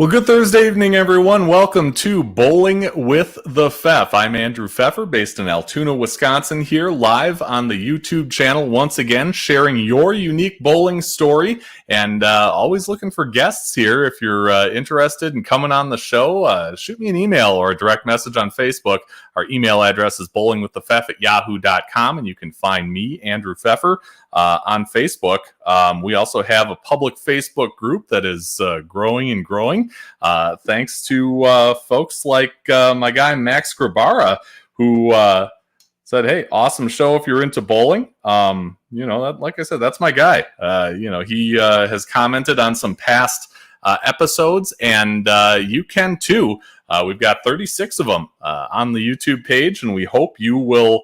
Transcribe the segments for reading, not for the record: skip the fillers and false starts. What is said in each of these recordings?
Well, good Thursday evening, everyone. Welcome to Bowling with the Pfeff. I'm Andrew Pfeffer, based in Altoona, Wisconsin, here live on the YouTube channel once again, sharing your unique bowling story, and always looking for guests here. If you're interested in coming on the show, shoot me an email or a direct message on Facebook. Our email address is bowlingwiththepfeff@yahoo.com, and you can find me, Andrew Pfeffer, on Facebook. We also have a public Facebook group that is growing and growing. Thanks to folks like my guy Max Grabara, who said, "Hey, awesome show if you're into bowling." Like I said, that's my guy. He has commented on some past episodes, and you can too. We've got 36 of them on the YouTube page, and we hope you will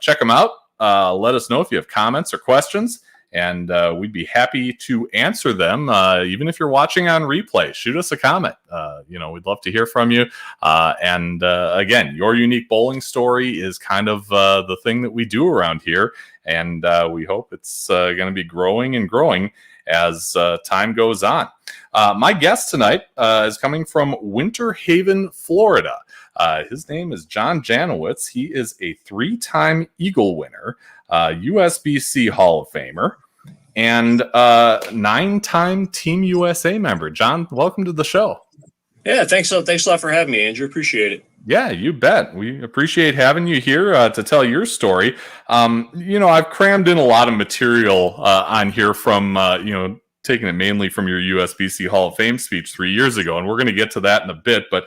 check them out. Let us know if you have comments or questions, and we'd be happy to answer them. Even if you're watching on replay, shoot us a comment. We'd love to hear from you. Again, your unique bowling story is kind of the thing that we do around here, and we hope it's going to be growing and growing as time goes on. My guest tonight is coming from Winter Haven, Florida. His name is Janawicz. He is a 3-time Eagle winner, USBC Hall of Famer, and 9-time Team USA member. John, welcome to the show. Yeah, thanks a lot for having me, Andrew. Appreciate it. Yeah, you bet. We appreciate having you here to tell your story. I've crammed in a lot of material on here from, taking it mainly from your USBC Hall of Fame speech 3 years ago, and we're going to get to that in a bit. But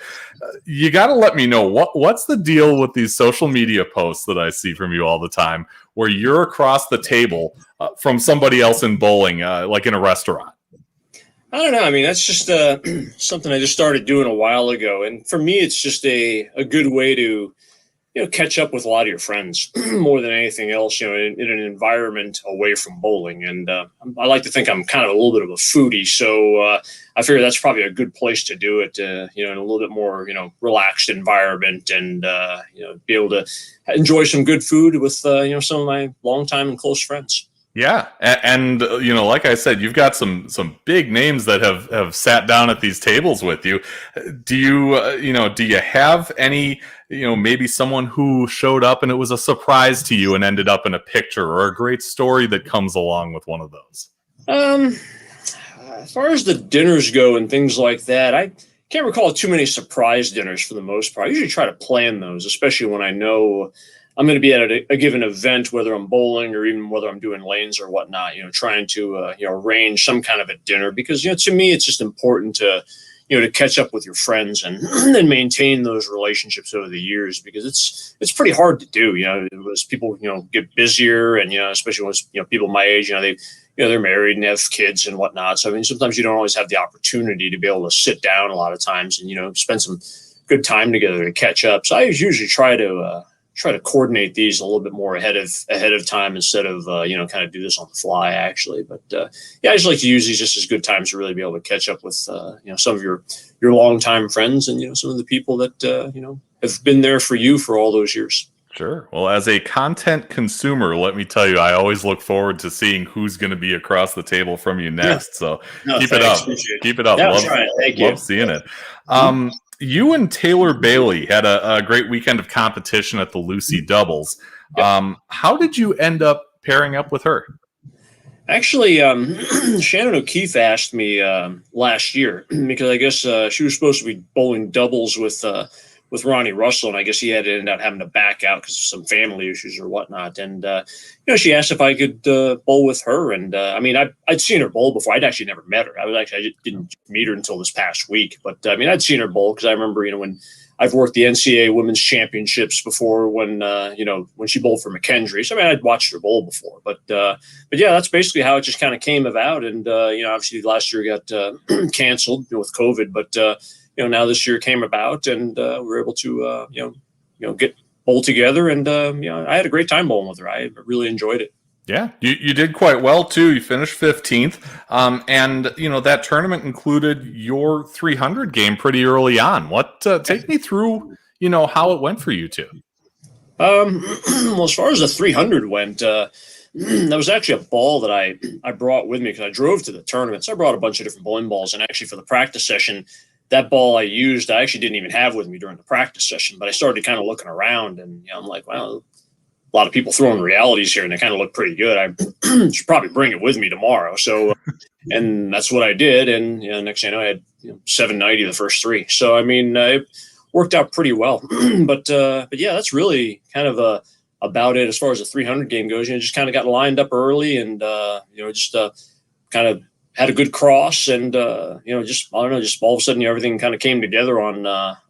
you got to let me know, what's the deal with these social media posts that I see from you all the time, where you're across the table from somebody else in bowling, like in a restaurant? I don't know. I mean, that's just something I just started doing a while ago. And for me, it's just a good way to, catch up with a lot of your friends more than anything else, in an environment away from bowling. And I like to think I'm kind of a little bit of a foodie. So I figure that's probably a good place to do it, in a little bit more, relaxed environment, and, be able to enjoy some good food with, some of my longtime and close friends. Yeah, and like I said, you've got some big names that have sat down at these tables with you. Do you have any, maybe someone who showed up and it was a surprise to you and ended up in a picture, or a great story that comes along with one of those? As far as the dinners go and things like that, I can't recall too many surprise dinners for the most part. I usually try to plan those, especially when I know I'm going to be at a given event, whether I'm bowling or even whether I'm doing lanes or whatnot, trying to, arrange some kind of a dinner, because, to me, it's just important to, to catch up with your friends and then maintain those relationships over the years, because it's pretty hard to do, as people, get busier, and, especially when, people my age, they're married and have kids and whatnot. So, I mean, sometimes you don't always have the opportunity to be able to sit down a lot of times and, spend some good time together to catch up. So I usually try to coordinate these a little bit more ahead of time, instead of, kind of do this on the fly, actually. But I just like to use these just as good times to really be able to catch up with, some of your longtime friends, and, some of the people that, have been there for you for all those years. Sure. Well, as a content consumer, let me tell you, I always look forward to seeing who's going to be across the table from you next. Yeah. So keep it up. Keep it up. Yeah, love seeing it. You and Taylor Bailey had a great weekend of competition at the Luci doubles. Yep. How did you end up pairing up with her? Actually, Shannon O'Keefe asked me last year, because I guess she was supposed to be bowling doubles with Ronnie Russell, and I guess he had to end up having to back out because of some family issues or whatnot. And she asked if I could bowl with her, and I'd seen her bowl before. I'd actually never met her. I just didn't meet her until this past week. But I'd seen her bowl, because I remember when I've worked the NCAA Women's Championships before, when she bowled for McKendree. So I'd watched her bowl before. But yeah, that's basically how it just kind of came about. And obviously last year got canceled with COVID, but now this year came about, and we were able to, get bowl together, and I had a great time bowling with her. I really enjoyed it. Yeah, you did quite well too. You finished 15th, and that tournament included your 300 game pretty early on. Take me through, how it went for you two. Well, as far as the 300 went, that was actually a ball that I brought with me because I drove to the tournament. So I brought a bunch of different bowling balls, and actually for the practice session, that ball I used, I actually didn't even have with me during the practice session, but I started kind of looking around, and I'm like, well, a lot of people throwing realities here, and they kind of look pretty good. I should probably bring it with me tomorrow. So, and that's what I did. And next thing I know, I had 790 the first three. So, I mean, it worked out pretty well. but yeah, that's really kind of about it as far as the 300 game goes. Just kind of got lined up early, and just kind of had a good cross, and just I don't know, just all of a sudden everything kind of came together on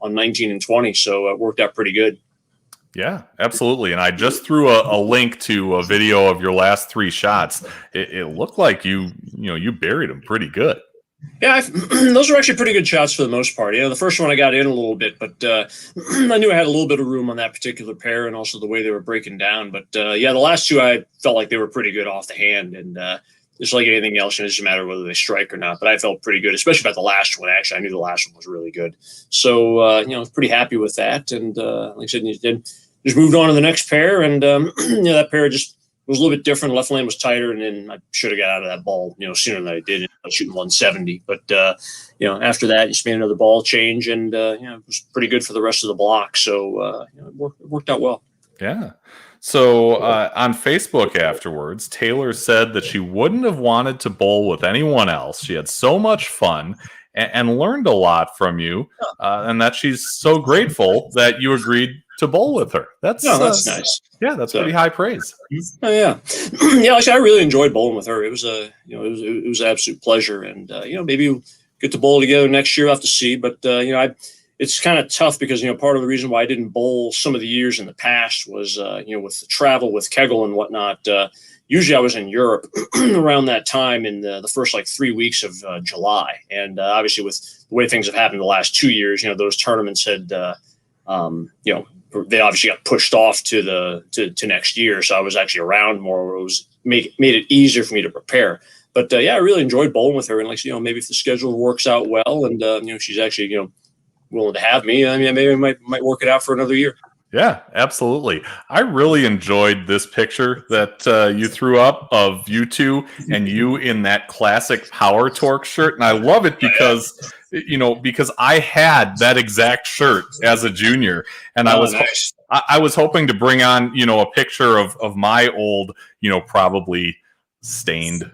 19 and 20. So it worked out pretty good. Yeah, absolutely. And I just threw a link to a video of your last three shots. It looked like you buried them pretty good. Yeah, those were actually pretty good shots for the most part. The first one I got in a little bit, but I knew I had a little bit of room on that particular pair, and also the way they were breaking down. But the last two I felt like they were pretty good off the hand, and just like anything else, it doesn't matter whether they strike or not. But I felt pretty good, especially about the last one. Actually, I knew the last one was really good, so I was pretty happy with that. And like I said, just moved on to the next pair, and that pair just was a little bit different. Left lane was tighter, and then I should have got out of that ball, sooner than I did. I was shooting 170, but after that, just made another ball change, and it was pretty good for the rest of the block. So it worked out well. Yeah. So on Facebook afterwards, Taylor said that she wouldn't have wanted to bowl with anyone else. She had so much fun and learned a lot from you, and that she's so grateful that you agreed to bowl with her. That's nice. Yeah, that's pretty high praise. Oh, yeah. Yeah, actually, I really enjoyed bowling with her. It was it was an absolute pleasure, and maybe we'll get to bowl together next year. I'll have to see, but it's kind of tough because part of the reason why I didn't bowl some of the years in the past was with the travel with Kegel and whatnot. Usually I was in Europe around that time in the first 3 weeks of July, and obviously with the way things have happened the last 2 years, those tournaments had they obviously got pushed off to next year. So I was actually around more, where it was made it easier for me to prepare. But I really enjoyed bowling with her, and maybe if the schedule works out well, and she's actually willing to have me, maybe I might work it out for another year. Yeah, absolutely. I really enjoyed this picture that you threw up of you two and you in that classic Power Torque shirt, and I love it because I had that exact shirt as a junior, and I was hoping to bring on a picture of my old probably stained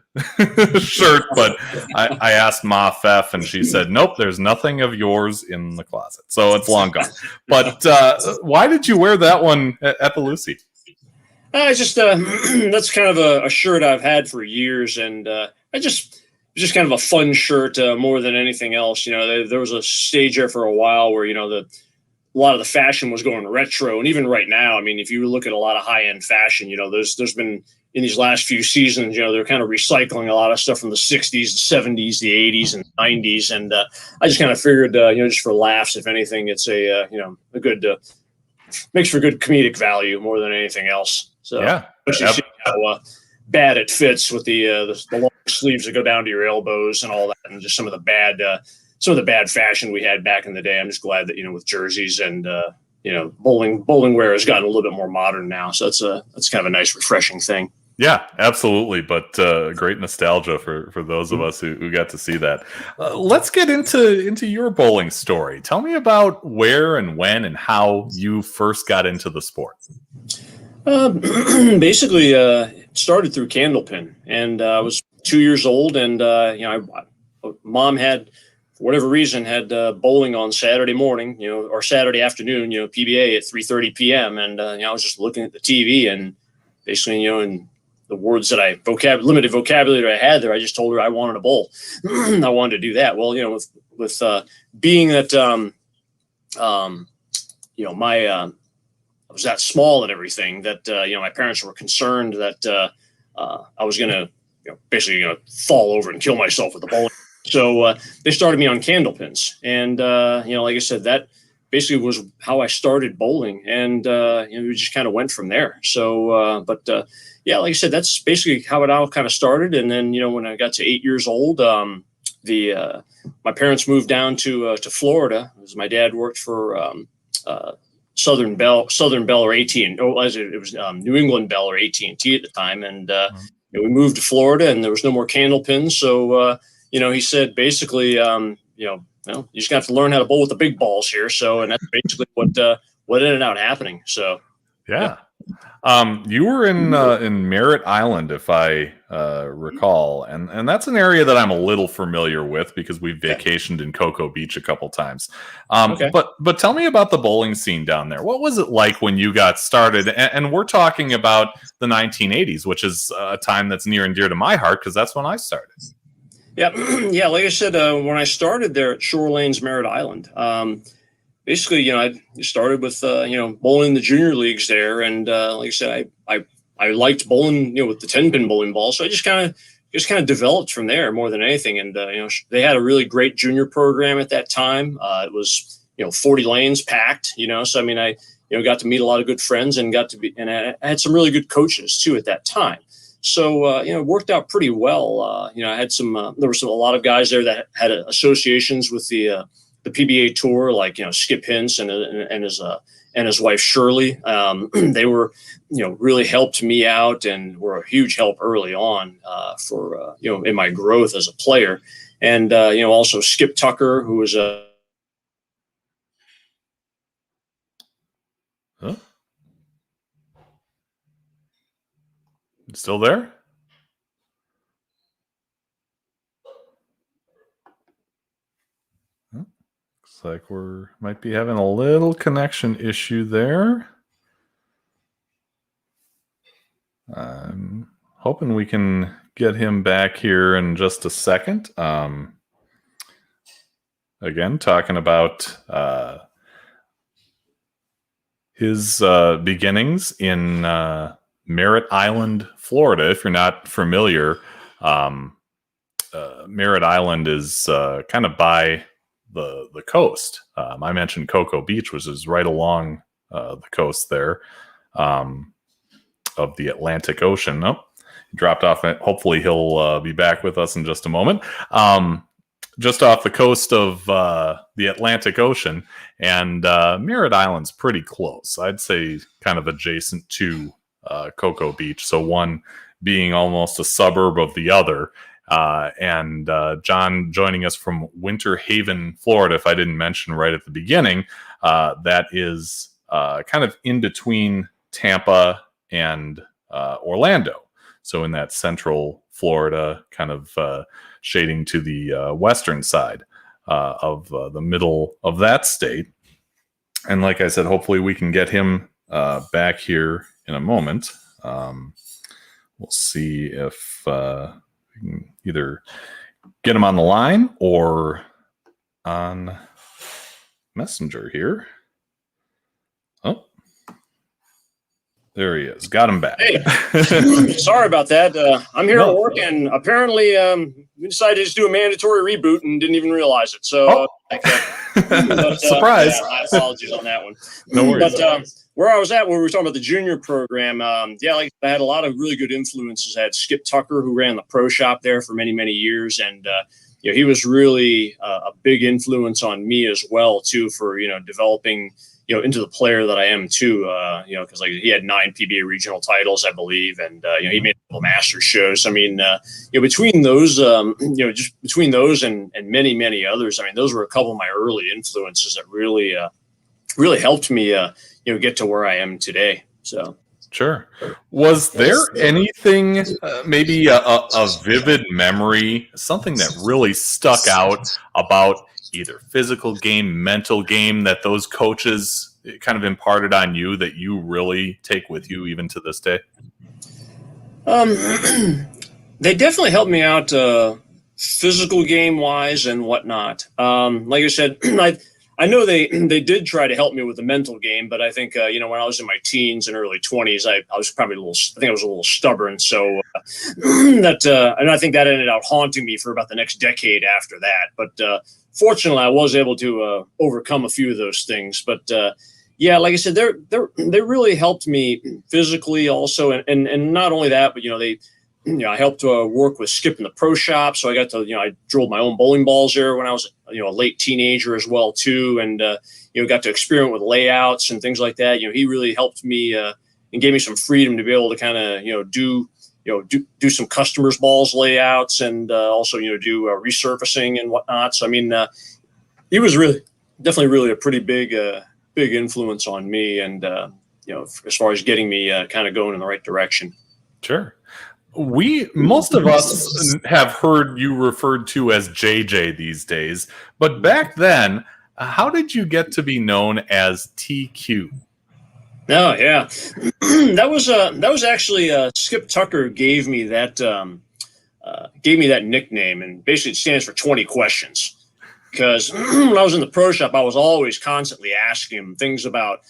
shirt, but I asked Ma Fef, and she said, nope, there's nothing of yours in the closet, so it's long gone. But why did you wear that one at the Luci? Just that's kind of a shirt I've had for years, and just kind of a fun shirt more than anything else. There was a stage there for a while where a lot of the fashion was going retro, and even right now, if you look at a lot of high end fashion, there's been in these last few seasons, they're kind of recycling a lot of stuff from the 60s, the 70s, the 80s, and 90s. And I just kind of figured, just for laughs, if anything, it's a good, makes for good comedic value more than anything else. So, yeah, especially how bad it fits with the long sleeves that go down to your elbows and all that, and just some of the bad fashion we had back in the day. I'm just glad that, with jerseys and, bowling wear has gotten a little bit more modern now. So that's kind of a nice, refreshing thing. Yeah, absolutely. But great nostalgia for those of us who got to see that. Let's get into your bowling story. Tell me about where and when and how you first got into the sport. Basically, it started through Candlepin, and I was 2 years old, and Mom had, for whatever reason, had bowling on Saturday morning, or Saturday afternoon, PBA at 3:30 p.m. And I was just looking at the TV, and basically, in the words that limited vocabulary I had there, I just told her I wanted a bowl. I wanted to do that. Well, with being that, I was that small and everything, that my parents were concerned that I was going to basically fall over and kill myself with the bowling. So they started me on candlepins, and like I said, that basically was how I started bowling, and we just kind of went from there. So, like I said, that's basically how it all kind of started. And then when I got to 8 years old, my parents moved down to Florida, because my dad worked for Southern Bell or AT&T. Oh, it was New England Bell or AT&T at the time, and we moved to Florida, and there was no more candle pins. So he said basically, you just have to learn how to bowl with the big balls here. So, and that's basically what ended up happening. So, yeah. You were in Merritt Island, if I recall, and that's an area that I'm a little familiar with because we've vacationed in Cocoa Beach a couple times. But tell me about the bowling scene down there. What was it like when you got started? And we're talking about the 1980s, which is a time that's near and dear to my heart because that's when I started. Yeah, yeah. Like I said, when I started there at Shore Lanes, Merritt Island. Basically, I started with, bowling the junior leagues there. And like I said, I liked bowling, with the 10-pin bowling ball. So I just kind of developed from there more than anything. And, they had a really great junior program at that time. It was, 40 lanes packed, So, I mean, I got to meet a lot of good friends and I had some really good coaches, too, at that time. So, it worked out pretty well. I had there were a lot of guys there that had associations with the PBA tour, like Skip Hintz and his wife Shirley. They were really helped me out and were a huge help early on for in my growth as a player. And also Skip Tucker, who was a Still there? Looks like might be having a little connection issue there. I'm hoping we can get him back here in just a second. Again, talking about his beginnings in Merritt Island, Florida. If you're not familiar, Merritt Island is kind of by the coast. I mentioned Cocoa Beach, which is right along the coast there of the Atlantic Ocean. Nope, he dropped off. Hopefully he'll be back with us in just a moment. Just off the coast of the Atlantic Ocean, and Merritt Island's pretty close. I'd say kind of adjacent to Cocoa Beach, so one being almost a suburb of the other. And John joining us from Winter Haven, Florida, if I didn't mention right at the beginning, that is kind of in between Tampa and Orlando. So in that central Florida, kind of shading to the western side of the middle of that state. And like I said, hopefully we can get him back here in a moment. We'll see if we can either get him on the line or on Messenger here. Oh, there he is. Got him back. Hey, sorry about that. I'm here at work, and apparently we decided to just do a mandatory reboot and didn't even realize it. So, surprise. My apologies on that one. No worries. But where I was at, when we were talking about the junior program, I had a lot of really good influences. I had Skip Tucker, who ran the pro shop there for many, many years, and he was really a big influence on me as well, too, for developing into the player that I am too, because he had 9 PBA regional titles, I believe, and he made a couple master shows. I mean, between those, just between those and many, many others, I mean, those were a couple of my early influences that really helped me, get to where I am today. So. Sure. Was there anything, maybe a vivid memory, something that really stuck out about either physical game, mental game, that those coaches kind of imparted on you that you really take with you even to this day? They definitely helped me out physical game wise and whatnot. Like I said, I know they did try to help me with the mental game, but I think, when I was in my teens and early 20s, I was probably I was a little stubborn. So and I think that ended up haunting me for about the next decade after that. But fortunately, I was able to overcome a few of those things. But like I said, they really helped me physically also. And not only that, but, I helped work with Skip in the pro shop. So I got to, I drilled my own bowling balls there when I was, a late teenager as well too. And, got to experiment with layouts and things like that. He really helped me and gave me some freedom to be able to kind of, do some customers' balls layouts and also, do resurfacing and whatnot. So, I mean, he was definitely a pretty big influence on me and, as far as getting me kind of going in the right direction. Sure. Most of us have heard you referred to as JJ these days, but back then, how did you get to be known as TQ? Oh yeah, that was actually Skip Tucker gave me that nickname, and basically it stands for 20 questions. Because when I was in the pro shop, I was always constantly asking him things about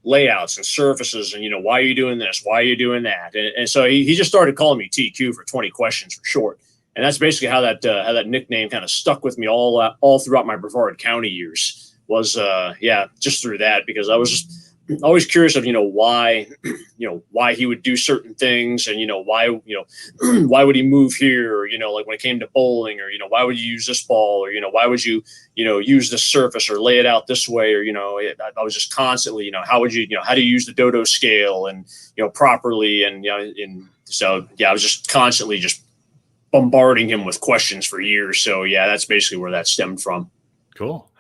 layouts and surfaces and, why are you doing this? Why are you doing that? And so he just started calling me TQ for 20 questions for short. And that's basically how that nickname kind of stuck with me all throughout my Brevard County years was, just through that, because I was just always curious of, why he would do certain things and, why would he move here? Or, like when it came to bowling or, why would you use this ball or, why would you, use this surface or lay it out this way? Or, I was just constantly, how would you, how do you use the dodo scale and, properly? And, so, I was just constantly just bombarding him with questions for years. So, that's basically where that stemmed from. Cool.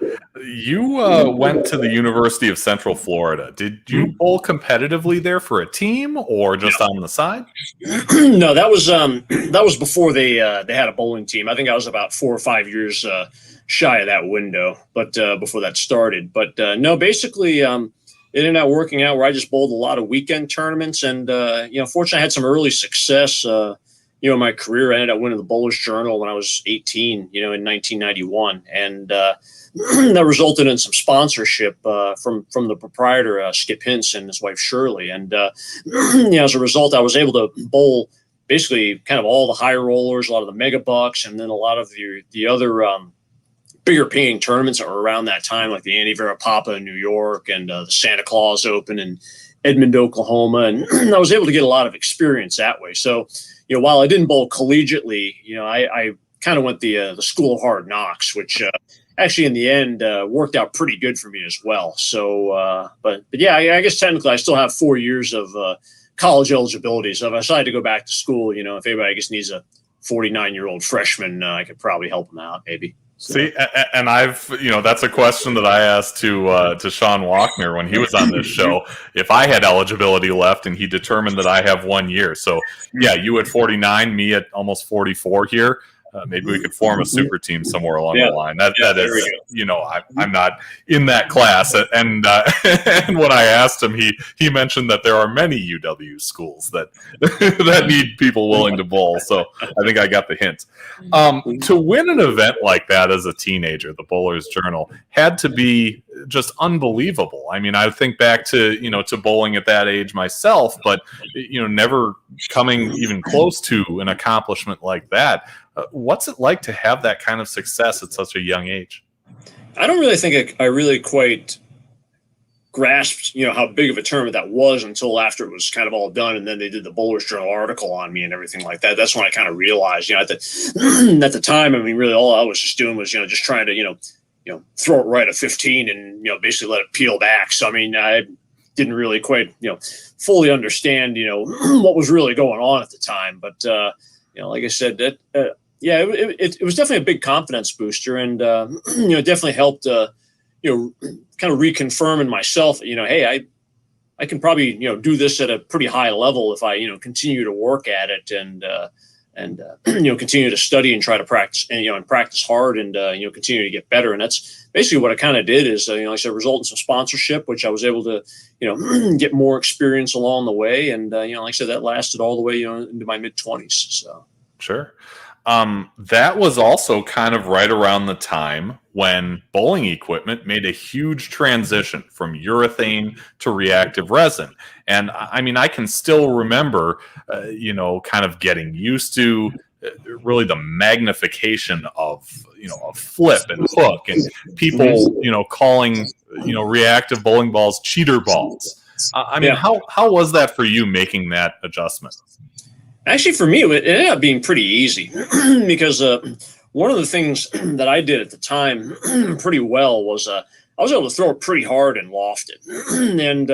You went to the University of Central Florida. Did you bowl competitively there for a team or just on the side? No, that was before they had a bowling team. I think I was about 4 or 5 years shy of that window, but before that started. But no, basically, it ended up working out where I just bowled a lot of weekend tournaments, and fortunately, I had some early success. In my career, I ended up winning the Bowler's Journal when I was 18, in 1991. And that resulted in some sponsorship from the proprietor, Skip Hintz, and his wife, Shirley. And, as a result, I was able to bowl basically kind of all the high rollers, a lot of the mega bucks, and then a lot of the other bigger paying tournaments that were around that time, like the Annie Vera Papa in New York and the Santa Claus Open in Edmond, Oklahoma. And I was able to get a lot of experience that way. So, while I didn't bowl collegiately, I kind of went the school of hard knocks, which actually in the end worked out pretty good for me as well. So, but yeah, I guess technically I still have 4 years of college eligibility. So if I decided to go back to school, if anybody just needs a 49-year-old freshman, I could probably help them out, maybe. So. See, and I've, that's a question that I asked to Sean Walkner when he was on this show, if I had eligibility left, and he determined that I have 1 year. So, yeah, you at 49, me at almost 44 here. Maybe we could form a super team somewhere along the line. That is, I'm not in that class. And and when I asked him, he mentioned that there are many UW schools that that need people willing to bowl. So I think I got the hint. To win an event like that as a teenager, the Bowler's Journal had to be just unbelievable. I mean, I think back to to bowling at that age myself, but never coming even close to an accomplishment like that. What's it like to have that kind of success at such a young age? I don't really think I really quite grasped, how big of a tournament that was until after it was kind of all done. And then they did the Bowler's Journal article on me and everything like that. That's when I kind of realized, at the time, I mean, really all I was just doing was, just trying to, throw it right at 15 and, basically let it peel back. So, I mean, I didn't really quite, fully understand, what was really going on at the time. But, like I said, that, it was definitely a big confidence booster, and it definitely helped kind of reconfirm in myself, hey, I can probably do this at a pretty high level if I continue to work at it and continue to study and try to practice and practice hard and continue to get better. And that's basically what I kind of did is like I said, result in some sponsorship, which I was able to get more experience along the way, and like I said, that lasted all the way into my mid-20s. So sure. That was also kind of right around the time when bowling equipment made a huge transition from urethane to reactive resin. And I mean, I can still remember, kind of getting used to really the magnification of, a flip and hook and people, calling, reactive bowling balls cheater balls. I mean, how was that for you making that adjustment? Actually, for me, it ended up being pretty easy because one of the things that I did at the time pretty well was I was able to throw it pretty hard and loft it. And,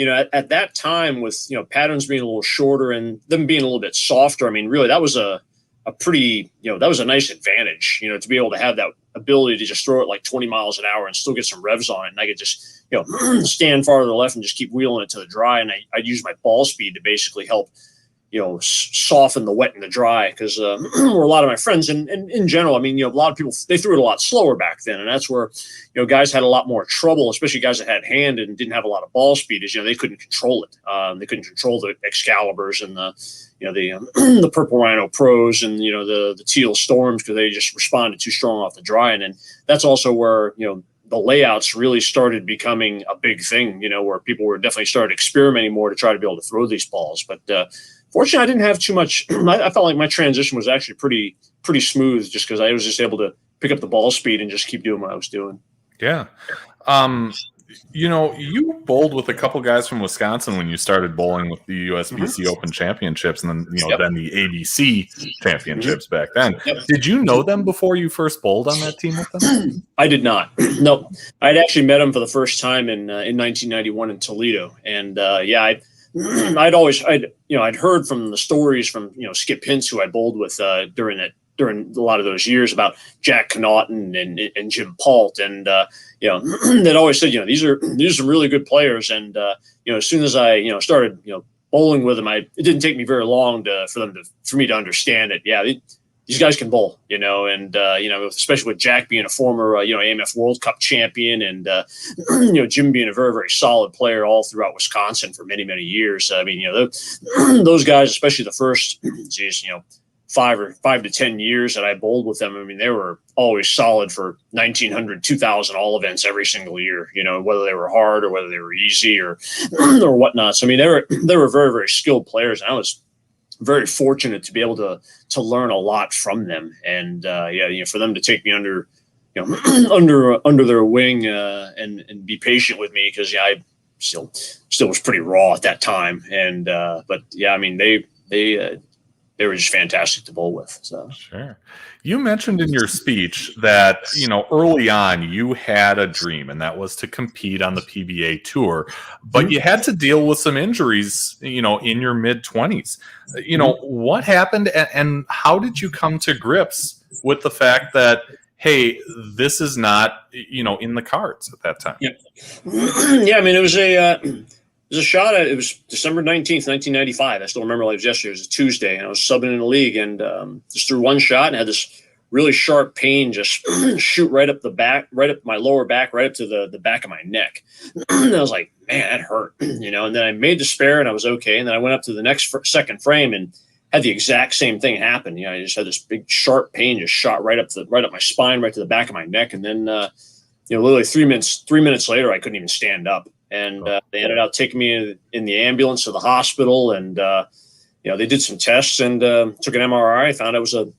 at that time with, patterns being a little shorter and them being a little bit softer, I mean, really, that was a pretty, that was a nice advantage, to be able to have that ability to just throw it like 20 miles an hour and still get some revs on it. And I could just, stand farther to the left and just keep wheeling it to the dry. And I'd use my ball speed to basically help soften the wet and the dry, because were a lot of my friends and in general, I mean, a lot of people, they threw it a lot slower back then, and that's where guys had a lot more trouble, especially guys that had hand and didn't have a lot of ball speed, is they couldn't control it. They couldn't control the Excaliburs and the Purple Rhino Pros and the Teal Storms, because they just responded too strong off the dry. And then that's also where the layouts really started becoming a big thing, where people were definitely started experimenting more to try to be able to throw these balls. But fortunately, I didn't have too much. I felt like my transition was actually pretty smooth, just because I was just able to pick up the ball speed and just keep doing what I was doing. Yeah. You bowled with a couple guys from Wisconsin when you started bowling with the USBC Open Championships, and then then the ABC Championships back then. Yep. Did you know them before you first bowled on that team with them? I did not. No, I'd actually met them for the first time in 1991 in Toledo, and I'd heard from the stories from Skip Hintz, who I bowled with during a lot of those years, about Jack Connaughton and Jim Pault, and they'd always said these are some really good players, and as soon as I started bowling with them, it didn't take me very long for me to understand it. Yeah, these guys can bowl, and especially with Jack being a former AMF World Cup champion, and Jim being a very, very solid player all throughout Wisconsin for many, many years. I mean, those guys, especially the first 5 to 10 years that I bowled with them, I mean, they were always solid for 1,900, 2,000 all events every single year, whether they were hard or whether they were easy or whatnot. So, I mean, they were very, very skilled players. And I was very fortunate to be able to learn a lot from them. And, for them to take me under their wing and be patient with me, because, I still was pretty raw at that time. And, but yeah, I mean, they were just fantastic to bowl with. So sure. You mentioned in your speech that, early on you had a dream, and that was to compete on the PBA tour, but you had to deal with some injuries, in your mid-20s. What happened, and how did you come to grips with the fact that, hey, this is not, in the cards at that time? Yeah. Yeah. I mean, it was a shot at, it was December 19th, 1995. I still remember like it was yesterday. It was a Tuesday, and I was subbing in the league, and just threw one shot and had this really sharp pain just shoot right up the back, right up my lower back, right up to the back of my neck. And I was like, man, that hurt, and then I made the spare and I was okay. And then I went up to the next second frame and had the exact same thing happen. I just had this big sharp pain just shot right up my spine, right to the back of my neck. And then, literally 3 minutes later, I couldn't even stand up. And they ended up taking me in the ambulance to the hospital, and they did some tests and took an MRI. Found it was a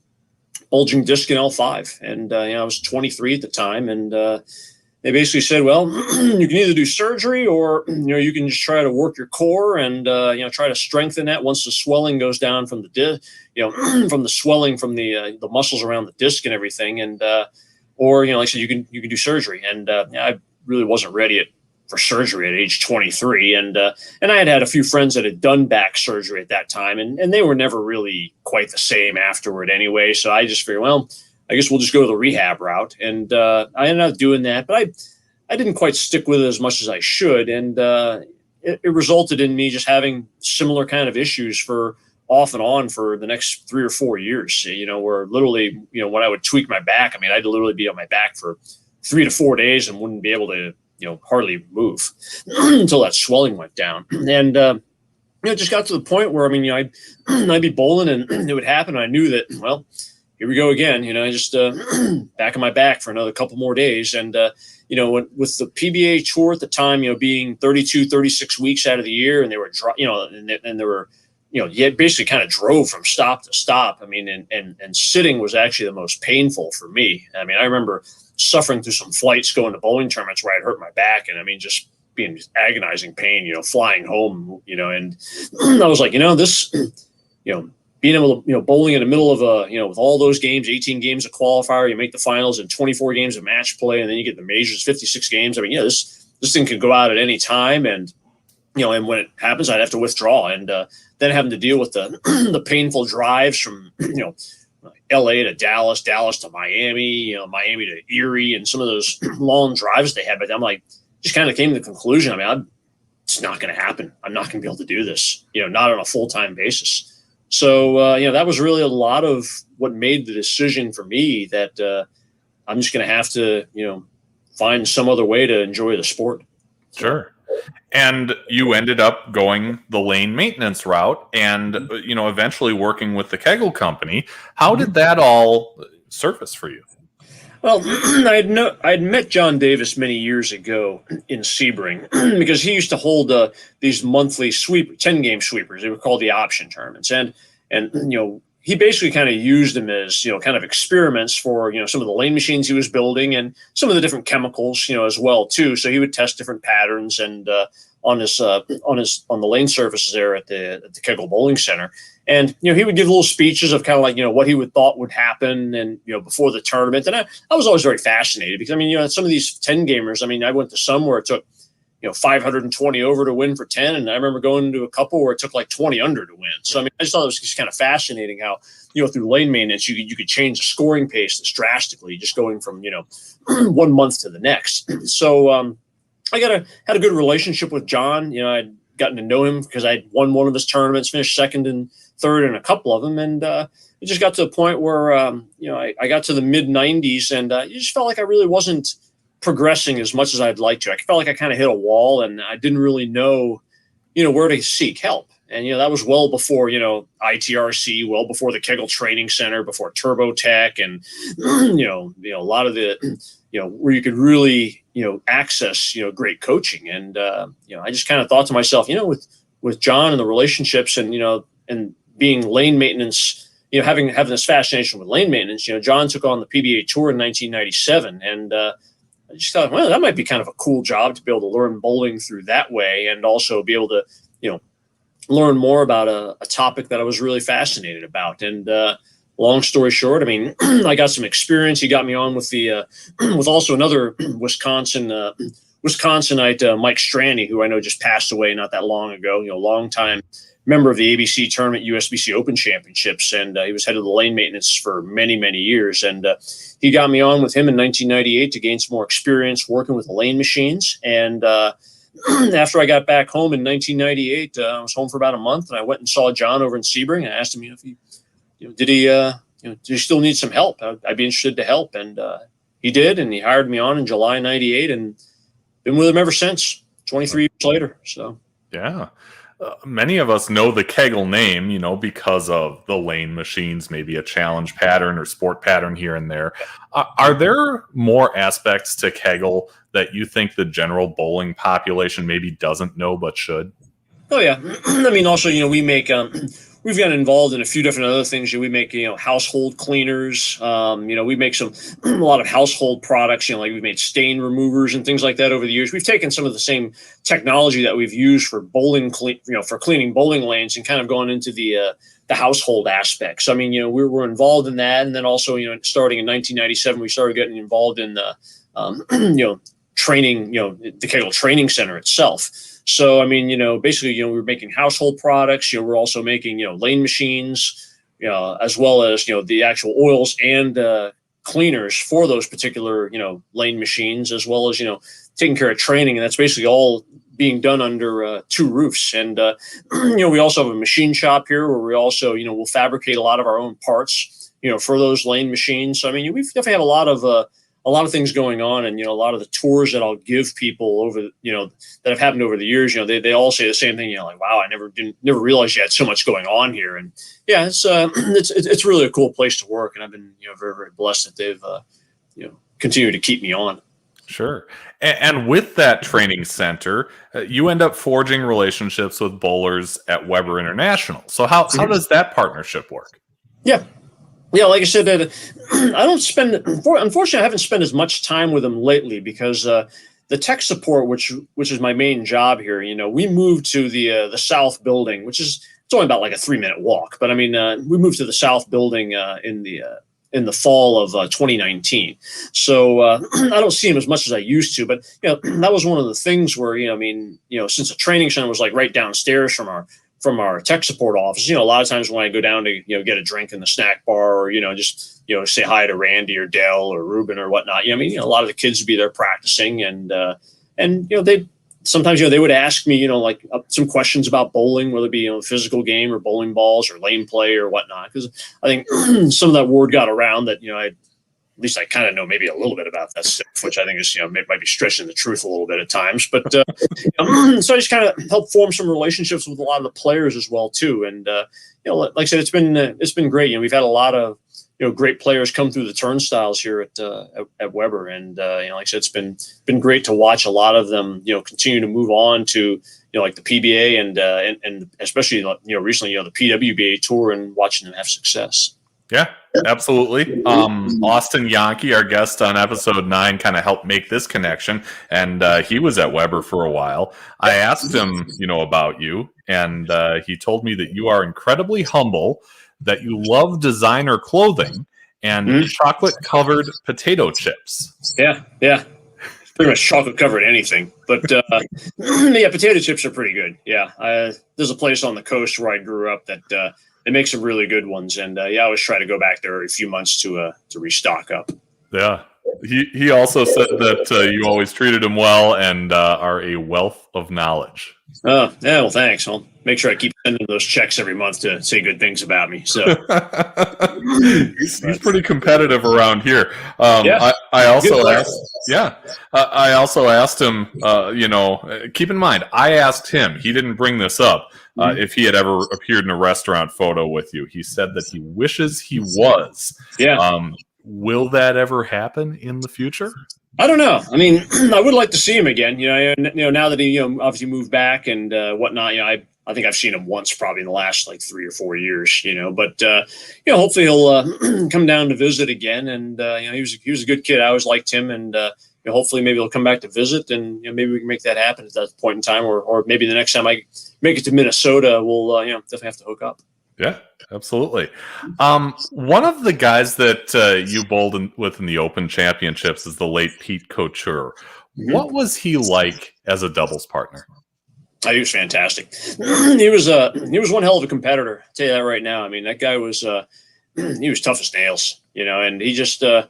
bulging disc in L5, and I was 23 at the time, and they basically said, well, you can either do surgery or you can just try to work your core and try to strengthen that once the swelling goes down from the from the swelling from the muscles around the disc and everything, and or like I said, you can do surgery, and I really wasn't ready for surgery at age 23. And I had a few friends that had done back surgery at that time, and they were never really quite the same afterward anyway. So I just figured, well, I guess we'll just go the rehab route. And I ended up doing that, but I didn't quite stick with it as much as I should. And it resulted in me just having similar kind of issues for off and on for the next 3 or 4 years, where literally, when I would tweak my back, I mean, I'd literally be on my back for 3 to 4 days and wouldn't be able to hardly move until that swelling went down. And, it just got to the point where, I mean, I'd be bowling and it would happen. And I knew that, well, here we go again, I just back on my back for another couple more days. And, with the PBA tour at the time, being 32, 36 weeks out of the year, and they were, and they were, basically kind of drove from stop to stop. I mean, and sitting was actually the most painful for me. I mean, I remember suffering through some flights going to bowling tournaments where I'd hurt my back, and I mean, just being agonizing pain, flying home, and I was like, being able to, bowling in the middle of with all those games, 18 games of qualifier, you make the finals and 24 games of match play, and then you get the majors, 56 games. I mean, this thing could go out at any time. And, and when it happens, I'd have to withdraw. And then having to deal with the the painful drives from, LA to Dallas, Dallas to Miami, Miami to Erie, and some of those long drives they had. But I'm like, just kind of came to the conclusion. I mean, it's not going to happen. I'm not going to be able to do this, not on a full-time basis. So, that was really a lot of what made the decision for me that I'm just going to have to, find some other way to enjoy the sport. Sure. And you ended up going the lane maintenance route and, eventually working with the Kegel Company. How did that all surface for you? Well, I'd met John Davis many years ago in Sebring because he used to hold these monthly 10-game sweepers. They were called the option tournaments. And he basically kind of used them as, kind of experiments for, some of the lane machines he was building and some of the different chemicals, as well, too. So he would test different patterns and on the lane surfaces there at the Kegel Bowling Center. And, he would give little speeches of kind of like, what he thought would happen and, before the tournament. And I was always very fascinated because, I mean, some of these 10 gamers, I mean, I went to some where it took, 520 over to win for 10. And I remember going to a couple where it took like 20 under to win. So, I mean, I just thought it was just kind of fascinating how, through lane maintenance, you could change the scoring pace that's drastically just going from, 1 month to the next. So I had a good relationship with John. I'd gotten to know him because I'd won one of his tournaments, finished second and third in a couple of them. And it just got to the point where, I got to the mid 90s and it just felt like I really wasn't progressing as much as I'd like to. I felt like I kind of hit a wall and I didn't really know, where to seek help. And, that was well before, ITRC, well before the Kegel Training Center, before TurboTech and, a lot of the, where you could really, access, great coaching. And, I just kind of thought to myself, with John and the relationships and, and being lane maintenance, having this fascination with lane maintenance, John took on the PBA Tour in 1997. And, I just thought, well, that might be kind of a cool job to be able to learn bowling through that way and also be able to, learn more about a topic that I was really fascinated about. And long story short, I mean, I got some experience. He got me on with the with also another Wisconsinite, Mike Strandy, who I know just passed away not that long ago. Long time member of the ABC tournament, USBC Open Championships, and he was head of the lane maintenance for many, many years. And he got me on with him in 1998 to gain some more experience working with the lane machines. And after I got back home in 1998, I was home for about a month, and I went and saw John over in Sebring. I asked him, if he, did he still need some help? I'd be interested to help, and he did, and he hired me on in July '98, and been with him ever since. 23 years later. So yeah. Many of us know the Kegel name, because of the lane machines, maybe a challenge pattern or sport pattern here and there. Are there more aspects to Kegel that you think the general bowling population maybe doesn't know but should? Oh, yeah. I mean, also, we make we've gotten involved in a few different other things. We make, household cleaners. We make a lot of household products, like we've made stain removers and things like that over the years. We've taken some of the same technology that we've used for bowling, for cleaning bowling lanes and kind of gone into the household aspects. I mean, we're involved in that. And then also, starting in 1997, we started getting involved in the, training, the Kegel Training Center itself. So, I mean, basically, we're making household products. We're also making, lane machines, as well as, the actual oils and cleaners for those particular, lane machines, as well as, taking care of training. And that's basically all being done under two roofs. And, we also have a machine shop here where we also, we'll fabricate a lot of our own parts, for those lane machines. So, I mean, we've definitely had a lot of things going on, and a lot of the tours that I'll give people over, that have happened over the years, they all say the same thing. Like, wow, I never realized you had so much going on here. And yeah, it's really a cool place to work, and I've been very, very blessed that they've continued to keep me on. Sure. And with that training center, you end up forging relationships with bowlers at Weber International. So how does that partnership work? Yeah. Yeah, like I said, unfortunately, I haven't spent as much time with them lately because the tech support, which is my main job here, we moved to the South building, which is it's only about like a 3-minute walk. But I mean, we moved to the South Building in the fall of 2019. So I don't see him as much as I used to, but that was one of the things where, I mean, since the training center was like right downstairs from our tech support office, a lot of times when I go down to, get a drink in the snack bar or, just, say hi to Randy or Dell or Ruben or whatnot. I mean, a lot of the kids would be there practicing and they sometimes, they would ask me, like some questions about bowling, whether it be, a physical game or bowling balls or lane play or whatnot. Because I think some of that word got around that, at least I kind of know maybe a little bit about that stuff, which I think is, might be stretching the truth a little bit at times. But so I just kind of helped form some relationships with a lot of the players as well, too. And, like I said, it's been great. We've had a lot of, great players come through the turnstiles here at Weber. And, like I said, it's been great to watch a lot of them, continue to move on to, like the PBA and especially, recently, the PWBA tour and watching them have success. Yeah, absolutely. Austin Jahnke, our guest on episode 9, kind of helped make this connection, and he was at Weber for a while. I asked him, about you, and he told me that you are incredibly humble, that you love designer clothing, and chocolate-covered potato chips. Yeah. Pretty much chocolate-covered anything. But, yeah, potato chips are pretty good. Yeah. There's a place on the coast where I grew up that they make some really good ones. And, I always try to go back there every few months to restock up. Yeah. He also said that you always treated him well and are a wealth of knowledge. Oh, yeah, well, thanks. I'll make sure I keep sending those checks every month to say good things about me. So he's pretty competitive around here. I also asked him, keep in mind, I asked him, he didn't bring this up, if he had ever appeared in a restaurant photo with you. He said that he wishes he was. Yeah. Will that ever happen in the future? I don't know. I mean, I would like to see him again. Now that he obviously moved back and whatnot. I think I've seen him once, probably in the last like 3 or 4 years. But hopefully he'll come down to visit again. And he was a good kid. I always liked him, and hopefully maybe he'll come back to visit, and maybe we can make that happen at that point in time, or maybe the next time I make it to Minnesota, we'll definitely have to hook up. Yeah, absolutely. One of the guys that you bowled with in the Open Championships is the late Pete Couture. What was he like as a doubles partner? He was fantastic. He was one hell of a competitor. I'll tell you that right now. I mean, that guy was he was tough as nails, and he just no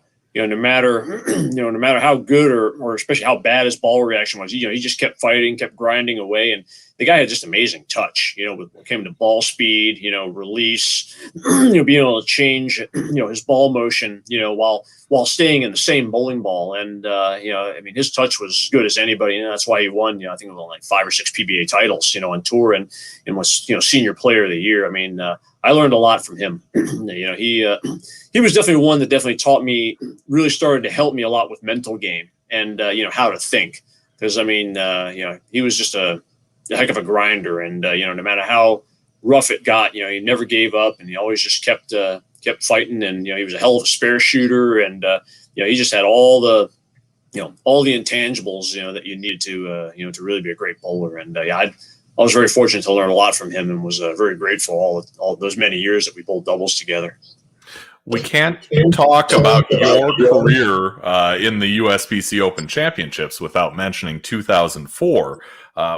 matter how good or especially how bad his ball reaction was, he just kept fighting, kept grinding away, and the guy had just amazing touch, when it came to ball speed, release, being able to change, his ball motion, while staying in the same bowling ball. And, I mean, his touch was as good as anybody. And that's why he won, I think it was like 5 or 6 PBA titles, on tour and was, senior player of the year. I mean, I learned a lot from him. He was definitely one that definitely taught me, really started to help me a lot with mental game and, how to think. Because, I mean, he was just a heck of a grinder, and no matter how rough it got, he never gave up, and he always just kept fighting. And he was a hell of a spare shooter, and he just had all the intangibles that you needed to to really be a great bowler. And I was very fortunate to learn a lot from him, and was very grateful all those many years that we bowled doubles together. We can't talk about your career in the USBC Open Championships without mentioning 2004,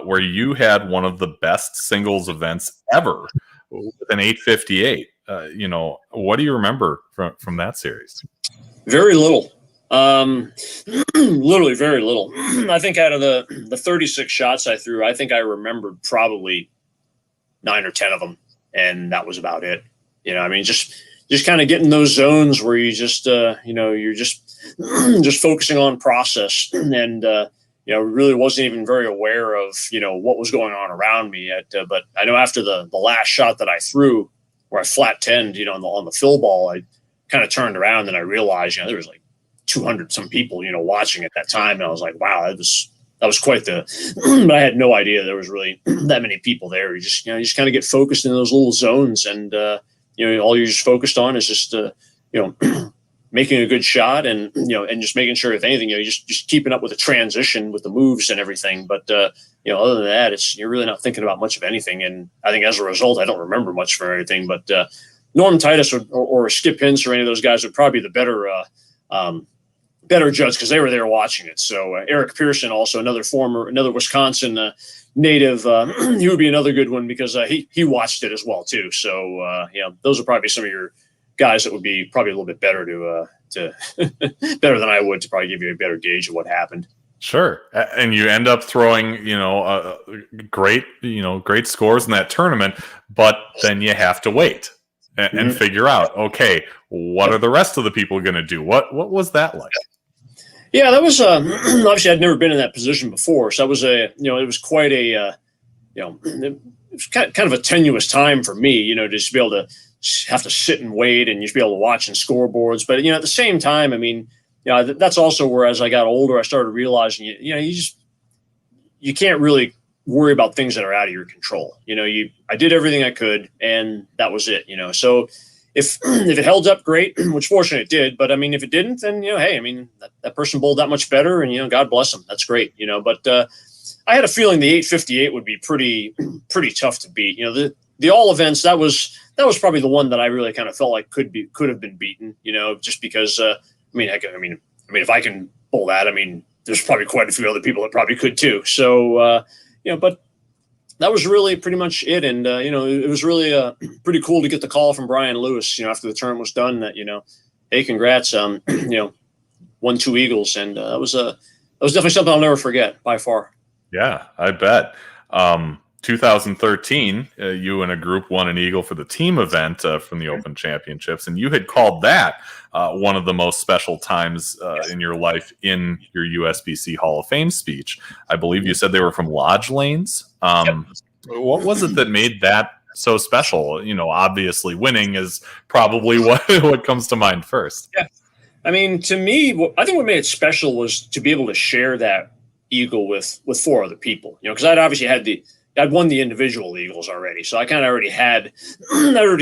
where you had one of the best singles events ever with an 858. What do you remember from that series? Very little. Literally very little. I think out of the 36 shots I threw, I think I remembered probably 9 or 10 of them, and that was about it. I mean, just kind of getting those zones where you just, you're just focusing on process, and really wasn't even very aware of what was going on around me. But I know after the last shot that I threw, where I flat 10'd, on the fill ball, I kind of turned around and I realized, there was like 200 some people, watching at that time. And I was like, wow, that was quite the, but I had no idea there was really that many people there. You just kind of get focused in those little zones, and, all you're just focused on is just, making a good shot and, and just making sure, if anything, you just keeping up with the transition with the moves and everything. But, other than that, you're really not thinking about much of anything. And I think as a result, I don't remember much for anything, but Norm Titus or Skip Hintz or any of those guys would probably be the better judge because they were there watching it. So Eric Pearson, also another Wisconsin native, he would be another good one because he watched it as well too. So those are probably some of your guys that would be probably a little bit better to better than I would to probably give you a better gauge of what happened. Sure. And you end up throwing, great scores in that tournament, but then you have to wait and figure out, okay, what are the rest of the people going to do? What was that like? Yeah, that was obviously I'd never been in that position before, so that was it was quite a it was kind of a tenuous time for me, to just be able to have to sit and wait and just be able to watch in scoreboards. But at the same time, I mean, that's also where as I got older, I started realizing you can't really worry about things that are out of your control. I did everything I could, and that was it. So if it held up, great, which fortunately it did. But I mean, if it didn't, then hey, I mean that person bowled that much better, and God bless them. That's great. But I had a feeling the 858 would be pretty tough to beat. The all events that was probably the one that I really kind of felt like could have been beaten. Just because if I can bowl that, I mean, there's probably quite a few other people that probably could too. So but that was really pretty much it. And, it was really pretty cool to get the call from Brian Lewis, after the tournament was done that, hey, congrats, won 2 eagles. And that was definitely something I'll never forget by far. Yeah, I bet. 2013, you and a group won an eagle for the team event from the Open Championships. And you had called that one of the most special times in your life in your USBC Hall of Fame speech. I believe you said they were from Lodge Lanes. Yep. What was it that made that so special? Obviously winning is probably what comes to mind first. Yeah. I mean, to me, I think what made it special was to be able to share that eagle with 4 other people, because I'd obviously I'd won the individual eagles already. So I kind of already had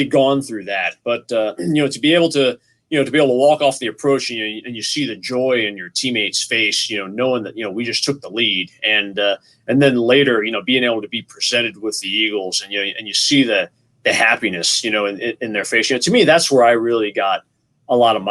gone through that. But, to be able to walk off the approach and you see the joy in your teammate's face, knowing that, we just took the lead and then later, being able to be presented with the eagles and you see the happiness, in their face, to me, that's where I really got a lot of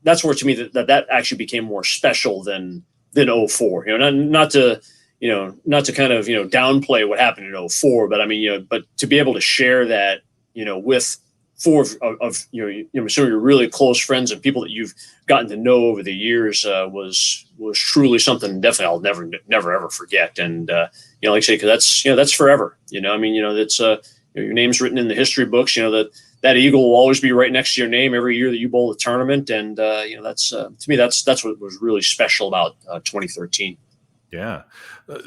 that's where to me that actually became more special than 04, not to kind of, downplay what happened in 04, but I mean, but to be able to share that, with 4 of some of your really close friends and people that you've gotten to know over the years was truly something definitely I'll never ever forget. And like I say, because that's forever. That's your name's written in the history books. That eagle will always be right next to your name every year that you bowl the tournament. And that's to me that's what was really special about 2013. Yeah.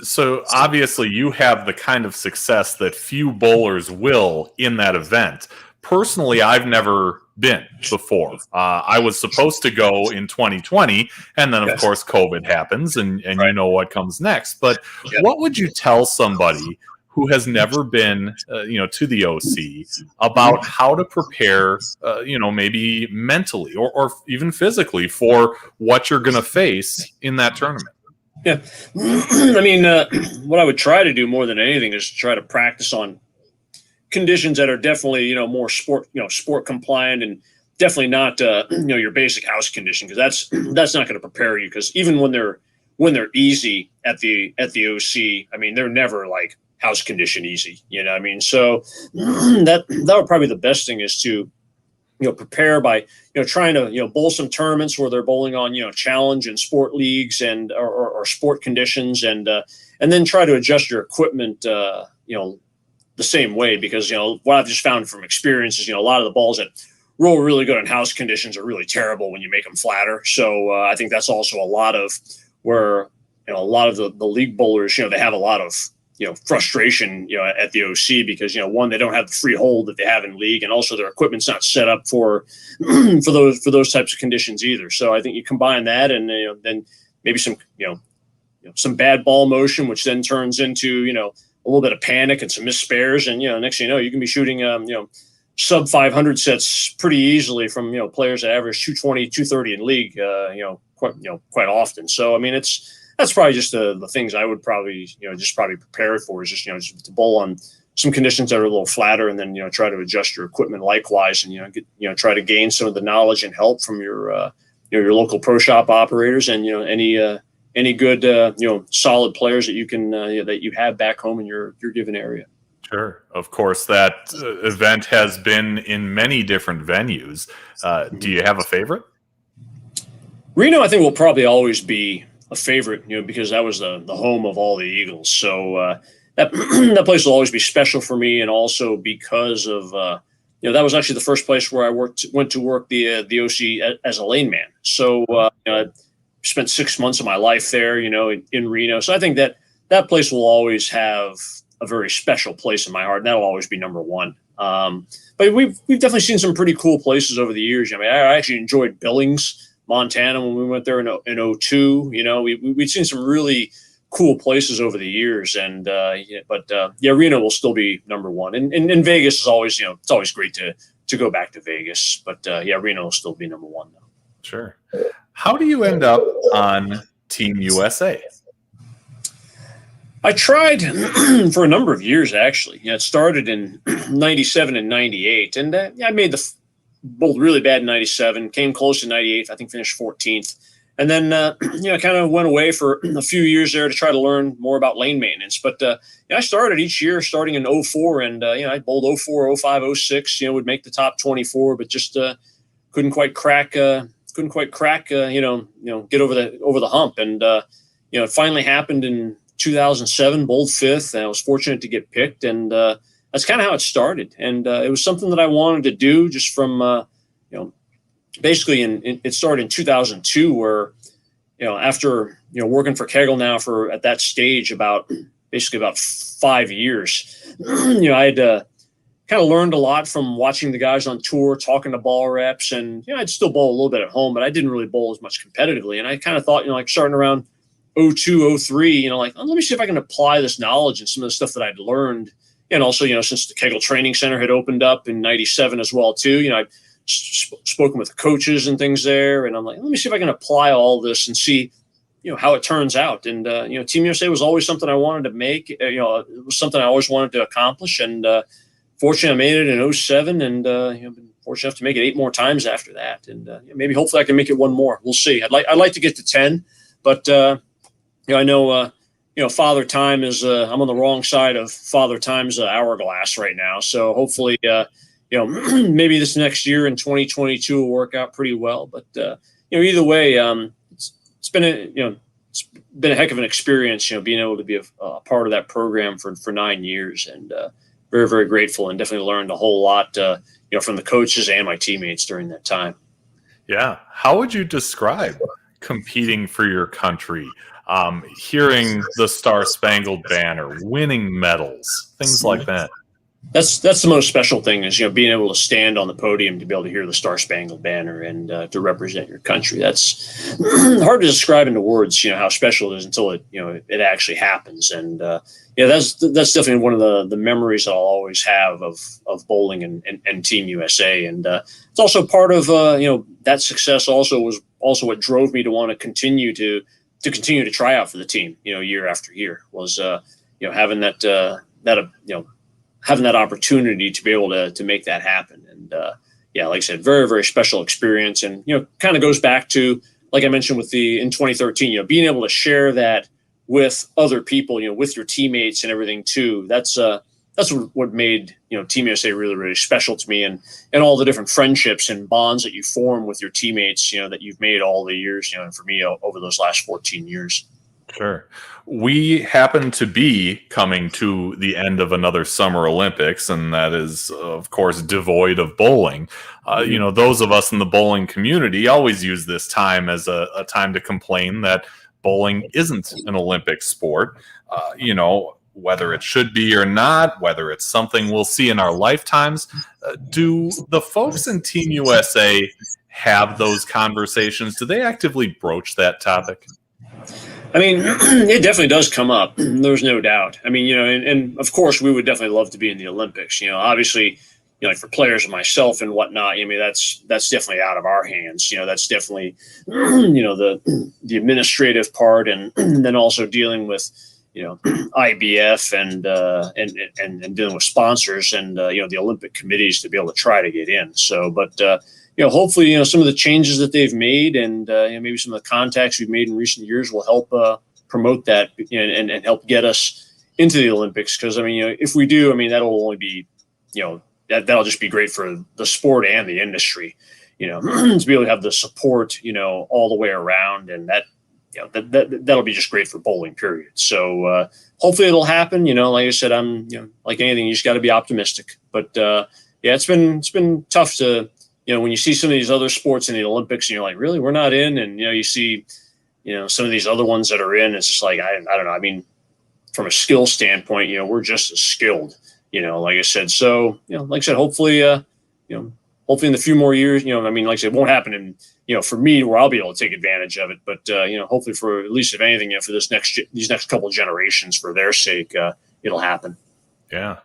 So obviously you have the kind of success that few bowlers will in that event. Personally, I've never been before. I was supposed to go in 2020, and then, of course, COVID happens, and you know what comes next. But what would you tell somebody who has never been, to the OC about how to prepare, maybe mentally or even physically for what you're going to face in that tournament? Yeah. I mean, what I would try to do more than anything is try to practice on conditions that are definitely, more sport compliant and definitely not, your basic house condition. Cause that's not going to prepare you. Cause even when they're easy at the OC, I mean, they're never like house condition easy, I mean? So that would probably the best thing is to, prepare by, trying to, bowl some tournaments where they're bowling on, challenge and sport leagues and, or sport conditions and then try to adjust your equipment, the same way, because, what I've just found from experience is, a lot of the balls that roll really good in house conditions are really terrible when you make them flatter. So I think that's also a lot of where, a lot of the league bowlers, they have a lot of, frustration, at the OC because, one, they don't have the free hold that they have in league. And also their equipment's not set up for those types of conditions either. So I think you combine that and, then maybe some, some bad ball motion, which then turns into, a little bit of panic and some missed spares. And, next thing you know, you can be shooting, sub 500 sets pretty easily from, players that average 220, 230 in league, quite often. So, I mean, that's probably just the things I would probably, just probably prepare for is just to bowl on some conditions that are a little flatter, and then, try to adjust your equipment likewise, and, try to gain some of the knowledge and help from your local pro shop operators, and, any good, solid players that you can, that you have back home in your given area. Sure. Of course, that event has been in many different venues. Do you have a favorite? Reno, I think, will probably always be a favorite, because that was the home of all the Eagles. So that that place will always be special for me, and also because of that was actually the first place where I went to work the OC as a lane man. So I spent 6 months of my life there, in Reno. So I think that place will always have a very special place in my heart, and that'll always be number one. But we've definitely seen some pretty cool places over the years. I mean, I actually enjoyed Billings, Montana, when we went there in 2002. We've seen some really cool places over the years, and Reno will still be number one. And Vegas is always, it's always great to go back to Vegas, but Reno will still be number one though. Sure. How do you end up on Team USA? I tried for a number of years, actually. It started in 97 and 98. And I made bowled really bad in 97, came close in 98, I think finished 14th. And then, kind of went away for a few years there to try to learn more about lane maintenance. But I started each year starting in 04, and, I bowled 04, 05, 06, would make the top 24, but just couldn't quite crack, get over the hump. And, it finally happened in 2007, bowled fifth, and I was fortunate to get picked, and that's kind of how it started. And it was something that I wanted to do just from, basically it started in 2002, where, after, working for Kegel now for, at that stage, about 5 years, I had kind of learned a lot from watching the guys on tour, talking to ball reps, and, I'd still bowl a little bit at home, but I didn't really bowl as much competitively. And I kind of thought, like starting around 02, 03, let me see if I can apply this knowledge and some of the stuff that I'd learned. And also, since the Kegel Training Center had opened up in 97 as well, too, I've spoken with coaches and things there. And I'm like, let me see if I can apply all this and see, how it turns out. And, Team USA was always something I wanted to make. It was something I always wanted to accomplish. And fortunately, I made it in 07, and been fortunate enough to make it 8 more times after that. And maybe hopefully I can make it one more. We'll see. I'd like to get to 10, but I know, Father Time is, I'm on the wrong side of Father Time's hourglass right now. So hopefully, maybe this next year in 2022 will work out pretty well. But, either way, it's been a heck of an experience, being able to be a part of that program for 9 years, and very, very grateful, and definitely learned a whole lot, from the coaches and my teammates during that time. Yeah. How would you describe competing for your country? Hearing the Star-Spangled Banner, winning medals, things like that. That's the most special thing is, being able to stand on the podium to be able to hear the Star-Spangled Banner and to represent your country. That's hard to describe into words, how special it is until it actually happens. And that's definitely one of the memories that I'll always have of bowling and Team USA. And it's also part of that success. Also was also what drove me to want to continue to try out for the team, year after year, was having having that opportunity to be able to make that happen. And like I said, very, very special experience. And kind of goes back to, like I mentioned in 2013, being able to share that with other people, with your teammates and everything too. That's what made Team USA really, really special to me, and all the different friendships and bonds that you form with your teammates, that you've made all the years, and for me over those last 14 years. Sure. We happen to be coming to the end of another Summer Olympics, and that is, of course, devoid of bowling. Those of us in the bowling community always use this time as a time to complain that bowling isn't an Olympic sport. Whether it should be or not, whether it's something we'll see in our lifetimes. Do the folks in Team USA have those conversations? Do they actively broach that topic? I mean, it definitely does come up. There's no doubt. I mean, and of course we would definitely love to be in the Olympics. Obviously, like for players and myself and whatnot, I mean, that's definitely out of our hands. That's definitely, the administrative part, and then also dealing with, IBF and dealing with sponsors and, the Olympic committees to be able to try to get in. So, but, hopefully, some of the changes that they've made and maybe some of the contacts we've made in recent years will help promote that and help get us into the Olympics. Because, I mean, if we do, I mean, that'll only be, that'll just be great for the sport and the industry, to be able to have the support, all the way around. And that'll be just great for bowling, period. So hopefully it'll happen. Like I said, I'm, like anything, you just got to be optimistic. But it's been tough to, when you see some of these other sports in the Olympics and you're like, really, we're not in. And, you see, some of these other ones that are in, it's just like, I don't know. I mean, from a skill standpoint, we're just as skilled, like I said. So, like I said, hopefully, hopefully in the few more years, I mean, like I said, it won't happen in, for me where I'll be able to take advantage of it. But, hopefully for at least if anything, for these next couple of generations, for their sake, it'll happen. Yeah.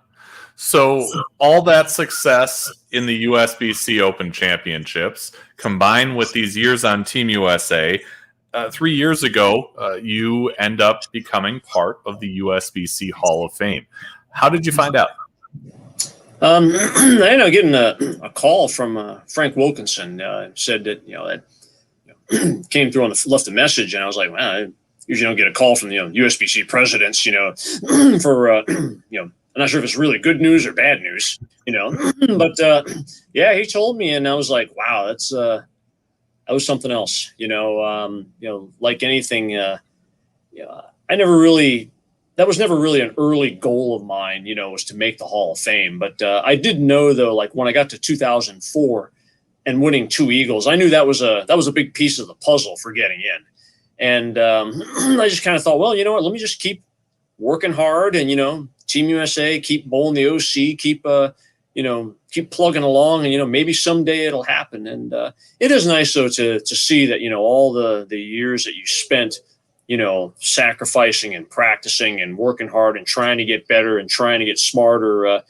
So all that success in the USBC Open Championships, combined with these years on Team USA, 3 years ago, you end up becoming part of the USBC Hall of Fame. How did you find out? I ended up getting a call from Frank Wilkinson. Said that came through left a message, and I was like, wow, I usually don't get a call from USBC presidents, for I'm not sure if it's really good news or bad news, but he told me, and I was like, wow, that was something else, like anything, that was never really an early goal of mine, was to make the Hall of Fame. But I did know, though, like when I got to 2004 and winning 2 Eagles, I knew that was a big piece of the puzzle for getting in. And I just kind of thought, well, you know what, let me just keep working hard and, Team USA, keep bowling the OC, keep plugging along, and maybe someday it'll happen. And it is nice though to see that all the years that you spent sacrificing and practicing and working hard and trying to get better and trying to get smarter.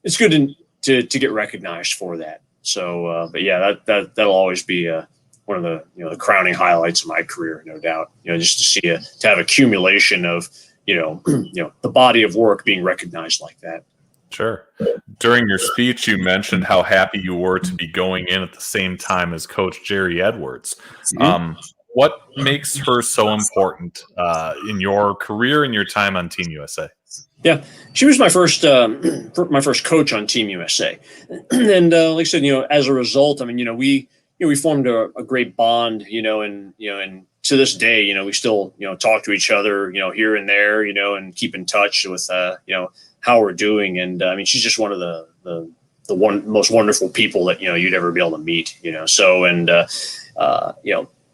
It's good to get recognized for that. So, but yeah, that'll always be one of the the crowning highlights of my career, no doubt. Just to see to have accumulation of the body of work being recognized like that. Sure. During your speech, you mentioned how happy you were to be going in at the same time as Coach Jerry Edwards. Mm-hmm. What makes her so important in your career and your time on Team USA? Yeah, she was my first coach on Team USA, and like I said, as a result, I mean, we formed a great bond, and to this day, we still, talk to each other, here and there, and keep in touch with, how we're doing. And I mean, she's just one of the most wonderful people that, you'd ever be able to meet, so, and,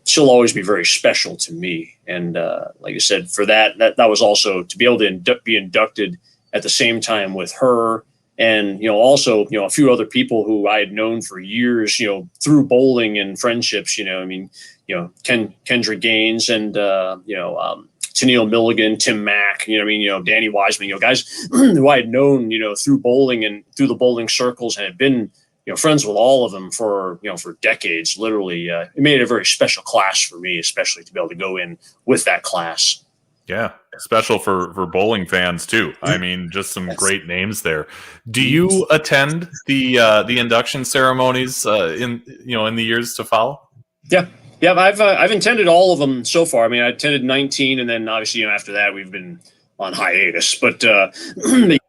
she'll always be very special to me. And like I said, for that was also to be able to be inducted at the same time with her. And, also, a few other people who I had known for years, through bowling and friendships, I mean, Kendra Gaines and, Tennille Milligan, Tim Mack, Danny Wiseman, guys who I had known, through bowling and through the bowling circles, and had been, friends with all of them for decades, literally. It made it a very special class for me, especially to be able to go in with that class. Yeah, special for bowling fans too. I mean, just some great names there. Do you attend the induction ceremonies in the years to follow? Yeah, I've attended all of them so far. I mean, I attended 19, and then obviously after that we've been on hiatus. But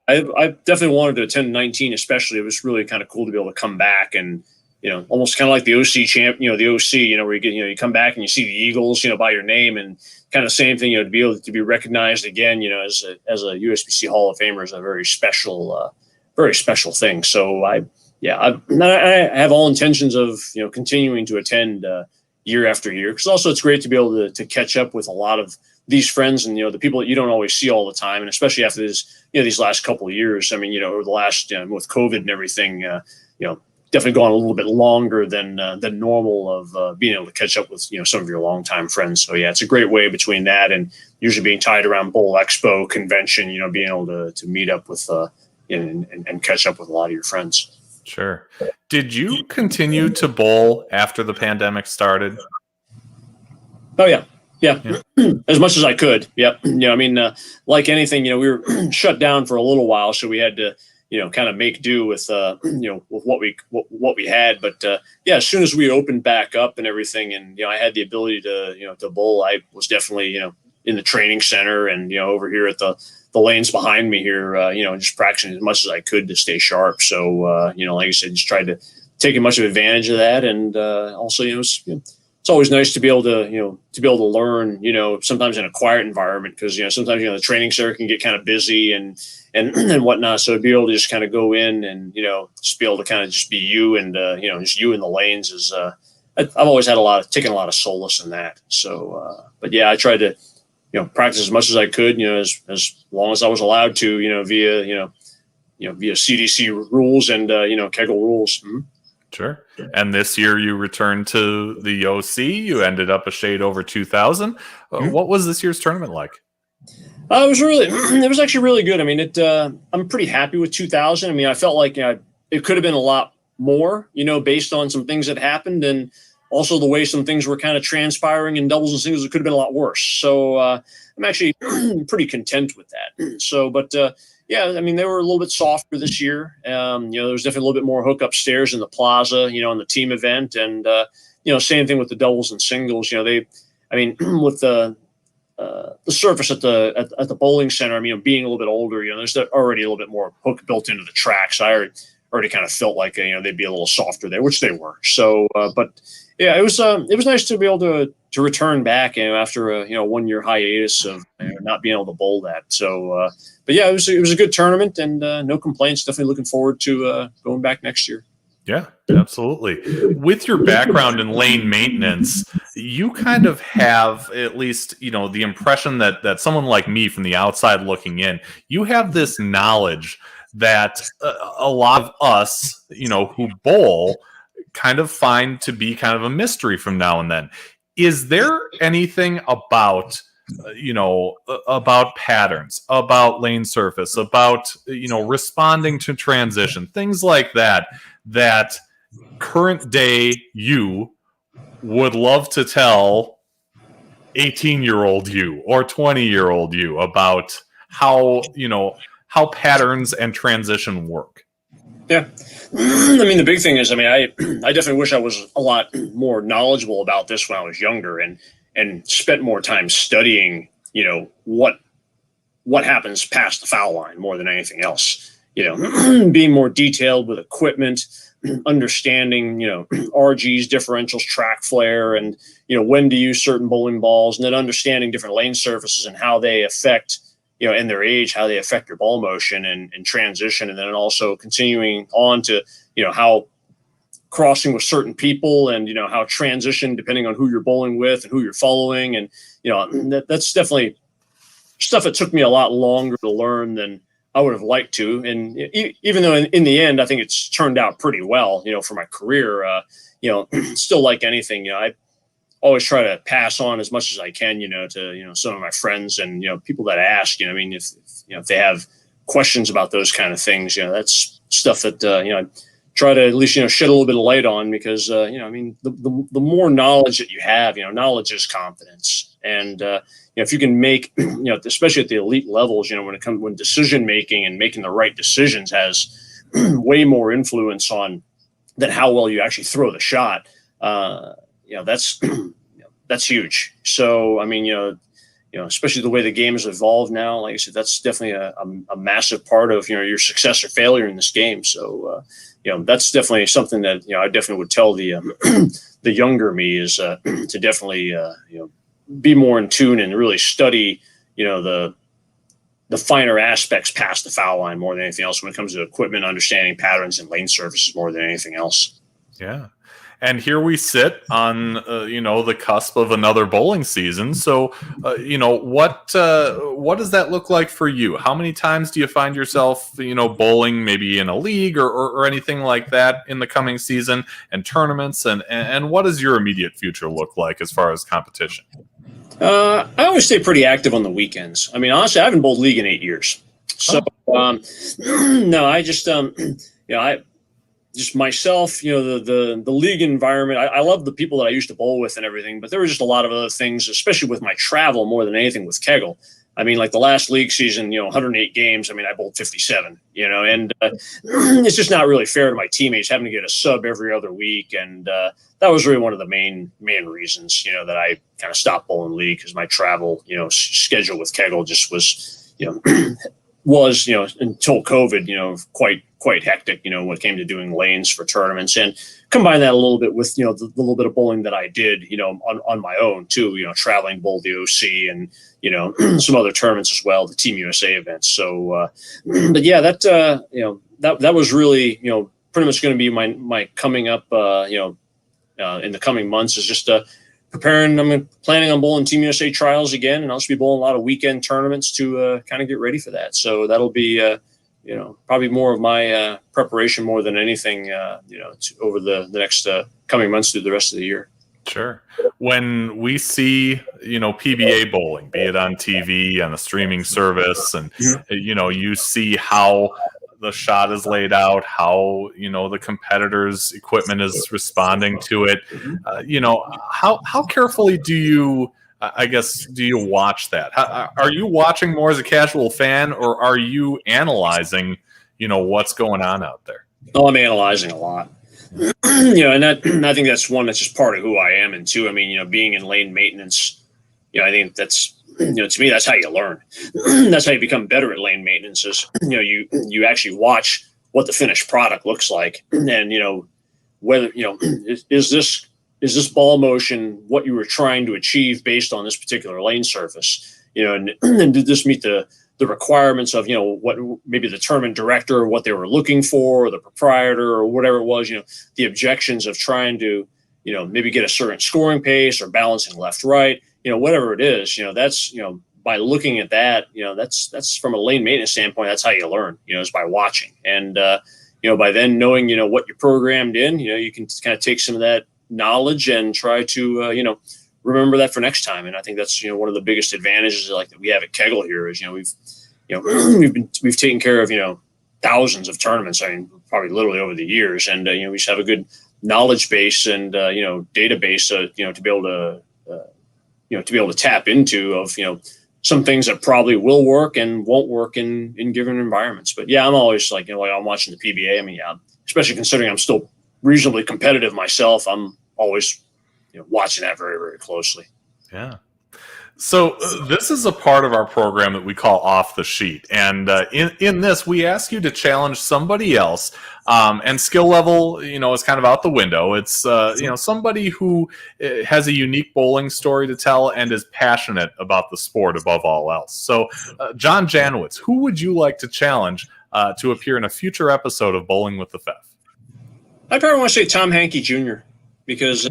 I definitely wanted to attend 19, especially. It was really kind of cool to be able to come back and almost kind of like the OC champ, the OC, where you get you come back and you see the Eagles, by your name, and kind of the same thing, to be able to be recognized again, as a USBC Hall of Famer is a very special thing. So I have all intentions of continuing to attend year after year, because also it's great to be able to catch up with a lot of these friends and the people that you don't always see all the time, and especially after this these last couple of years. I mean, over the last with COVID and everything, definitely gone a little bit longer than normal of being able to catch up with some of your longtime friends. So yeah, it's a great way between that and usually being tied around Bowl Expo convention, being able to meet up with and catch up with a lot of your friends. Sure. Did you continue to bowl after the pandemic started? Oh yeah. Yeah, as much as I could. Yep. Like anything, we were shut down for a little while, so we had to, kind of make do with, with what we had. But yeah, as soon as we opened back up and everything, and I had the ability to, to bowl, I was definitely, in the training center and over here at the lanes behind me here, just practicing as much as I could to stay sharp. So like I said, just tried to take as much of advantage of that, and also, it's always nice to be able to learn, sometimes in a quiet environment, because, sometimes, the training center can get kind of busy and whatnot. So to be able to just kind of go in and, just be able to kind of just be you and, just you in the lanes is, I've always had taken a lot of solace in that. So, but yeah, I tried to, practice as much as I could, as long as I was allowed to, via CDC rules and, Kegel rules. Mm-hmm. Sure. And this year you returned to the OC. You ended up a shade over 2,000. Mm-hmm. What was this year's tournament like? It was actually really good. I mean, I'm pretty happy with 2,000. I mean, I felt like it could have been a lot more, based on some things that happened, and also the way some things were kind of transpiring in doubles and singles. It could have been a lot worse. So I'm actually pretty content with that. So, but yeah, I mean, they were a little bit softer this year. There was definitely a little bit more hook upstairs in the plaza, on the team event, and same thing with the doubles and singles. With the surface at the bowling center, being a little bit older, there's already a little bit more hook built into the track. So I already kind of felt like they'd be a little softer there, which they were. So, but yeah, it was nice to be able to return back, after a 1 year hiatus of not being able to bowl that. So, but yeah, it was a good tournament, and no complaints. Definitely looking forward to going back next year. Yeah, absolutely. With your background in lane maintenance, you kind of have, at least, the impression that someone like me from the outside looking in, you have this knowledge that a lot of us, who bowl, kind of find to be kind of a mystery from now and then. Is there anything about about patterns, about lane surface, about responding to transition, things like that current day you would love to tell 18-year-old you or 20-year-old you about how patterns and transition work? Yeah. I mean, the big thing is, I definitely wish I was a lot more knowledgeable about this when I was younger, and spent more time studying, what happens past the foul line more than anything else, being more detailed with equipment, understanding, RGs, differentials, track flare, and, when to use certain bowling balls, and then understanding different lane surfaces and how they affect, and their age, how they affect your ball motion and transition. And then also continuing on to, how crossing with certain people, and, how transition, depending on who you're bowling with and who you're following. And, that's definitely stuff that took me a lot longer to learn than I would have liked to. And even though in the end, I think it's turned out pretty well, for my career, still, like anything, I always try to pass on as much as I can, to, some of my friends and, people that ask, if they have questions about those kind of things, that's stuff that, I try to at least, shed a little bit of light on, because, the more knowledge that you have, knowledge is confidence. And, if you can make, especially at the elite levels, when decision making and making the right decisions has way more influence on than how well you actually throw the shot, that's huge. So, especially the way the game has evolved now, like I said, that's definitely a massive part of, your success or failure in this game. So, that's definitely something that, I definitely would tell the younger me is to definitely, be more in tune and really study, the finer aspects past the foul line more than anything else when it comes to equipment, understanding patterns and lane surfaces more than anything else. Yeah. And here we sit on, the cusp of another bowling season. So, what does that look like for you? How many times do you find yourself, bowling maybe in a league or anything like that in the coming season, and tournaments? And what does your immediate future look like as far as competition? I always stay pretty active on the weekends. Honestly, I haven't bowled league in 8 years. So, no, I just, just myself, the league environment. I love the people that I used to bowl with and everything, but there were just a lot of other things, especially with my travel more than anything with Kegel. I mean, like the last league season, 108 games. I mean, I bowled 57, and it's just not really fair to my teammates having to get a sub every other week. And that was really one of the main reasons, that I kind of stopped bowling league, because my travel, schedule with Kegel just was, was, until COVID, quite hectic, when it came to doing lanes for tournaments, and combine that a little bit with, the little bit of bowling that I did, on my own too, traveling, bowl the OC and, some other tournaments as well, the Team USA events. So, but yeah, that was really, pretty much going to be my coming up, in the coming months, is just, preparing. I'm planning on bowling Team USA trials again, and I'll just be bowling a lot of weekend tournaments to kind of get ready for that. So that'll be, probably more of my preparation more than anything, over the next coming months through the rest of the year. Sure. When we see, PBA bowling, be it on TV, on a streaming service, and, you see how the shot is laid out, how, the competitor's equipment is responding to it, how carefully do you watch that? Are you watching more as a casual fan, or are you analyzing, what's going on out there? Oh, I'm analyzing a lot. And I think that's one that's just part of who I am. And two, I mean, being in lane maintenance, I think that's, to me, that's how you learn. That's how you become better at lane maintenance, is, you actually watch what the finished product looks like. And, whether, is this ball motion what you were trying to achieve based on this particular lane surface? And did this meet the requirements of, what maybe the tournament director, or what they were looking for, or the proprietor, or whatever it was, the objections of trying to, maybe get a certain scoring pace, or balancing left, right, whatever it is, that's, by looking at that, that's from a lane maintenance standpoint, that's how you learn, is by watching. And, by then knowing, what you programmed in, you can kind of take some of that knowledge and try to, remember that for next time. And I think that's, one of the biggest advantages that we have at Kegel here is, we've taken care of, thousands of tournaments. I mean, probably literally over the years. And, we just have a good knowledge base and, database, to be able to tap into of, some things that probably will work and won't work in given environments. But yeah, I'm always like I'm watching the PBA. I mean, yeah, especially considering I'm still reasonably competitive myself, I'm always, watching that very, very closely. Yeah. So this is a part of our program that we call Off the Sheet. And in this, we ask you to challenge somebody else. And skill level, is kind of out the window. It's, somebody who has a unique bowling story to tell and is passionate about the sport above all else. So, John Janawicz, who would you like to challenge to appear in a future episode of Bowling with the Fef? I probably want to say Tom Jahnke Jr., because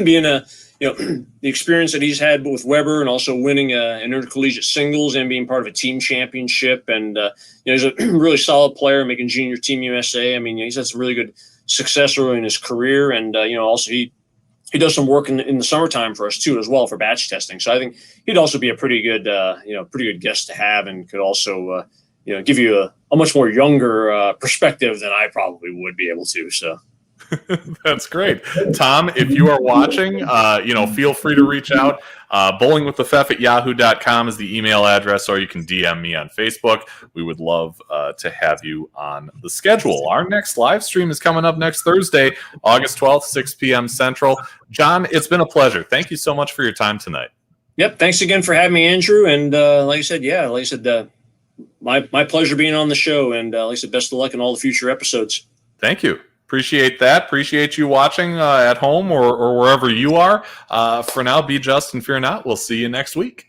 being the experience that he's had with Weber, and also winning an intercollegiate singles and being part of a team championship. And, he's a really solid player, making junior Team USA. I mean, he's had some really good success early in his career. And, also he does some work in the summertime for us too, as well, for batch testing. So I think he'd also be a pretty good guest to have, and could also, give you a much more younger perspective than I probably would be able to. So. That's great. Tom, if you are watching, feel free to reach out. bowlingwiththefef@yahoo.com is the email address, or you can DM me on Facebook. We would love to have you on the schedule. Our next live stream is coming up next Thursday, August 12th, 6 p.m. Central. John, it's been a pleasure. Thank you so much for your time tonight. Yep. Thanks again for having me, Andrew. And like I said, my pleasure being on the show. And like I said, best of luck in all the future episodes. Thank you. Appreciate that. Appreciate you watching at home or wherever you are. For now, be just and fear not. We'll see you next week.